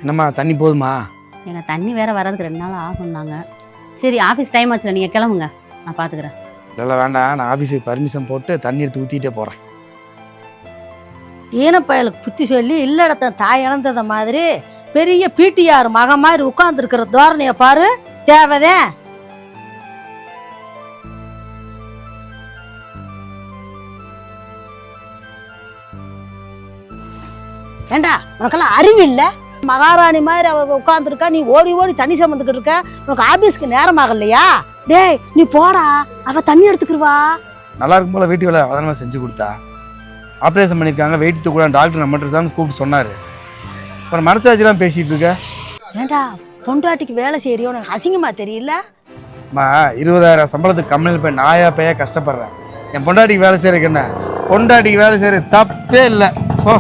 என்னம்மா தண்ணி போதுமா? எனக்கு தண்ணி வேற வர்றதுக்கு 2 நாள் ஆகும்னாங்க. சரி ஆஃபீஸ் டைம் ஆச்சுல, நீங்கள் கிளம்புங்க, நான் பார்த்துக்கிறேன். இல்லை வேண்டாம், நான் ஆஃபீஸுக்கு பர்மிஷன் போட்டு தண்ணி எடுத்து ஊற்றிட்டே போகிறேன். ஈனப்பயலுக்கு புத்தி சொல்லி இல்லடத்த தாய் இழந்தத மாதிரி பெரிய பிடிஆர் மக மாதிரி உட்கார்ந்துருக்கிற தோரணையை பாரு. தேவைதே. ஏண்டா உனக்கெல்லாம் அறிவு இல்லை? மகாராணி மாதிரி அவ உட்காந்துருக்கா, நீ ஓடி ஓடி தண்ணி சமந்துக்கிட்டு இருக்க. உனக்கு ஆபீஸ்க்கு நேரம் ஆகலையா? டேய் நீ போடா, அவ தண்ணி எடுத்துக்கிருவா. நல்லா இருக்கும் போல வீட்டு வேலை அதனால செஞ்சு கொடுத்தா. ஆப்ரேஷன் பண்ணியிருக்காங்க, வெயிட் தூக்கூட டாக்டர் நம்மகிட்ட தான் கூப்பிட்டு சொன்னார். அப்புறம் மனசாட்சிலாம் பேசிகிட்டு இருக்க. ஏண்டா பொண்டாட்டிக்கு வேலை செய்யறியோ, உனக்கு அசிங்கமா தெரியல? அம்மா 20,000 சம்பளத்துக்கு கம்பெனியில் போய் நாயா பையா கஷ்டப்படுறேன். என் பொண்டாட்டிக்கு வேலை செய்யறதுக்கு என்ன? பொண்டாட்டிக்கு வேலை செய்யறது தப்பே இல்லை. ஓ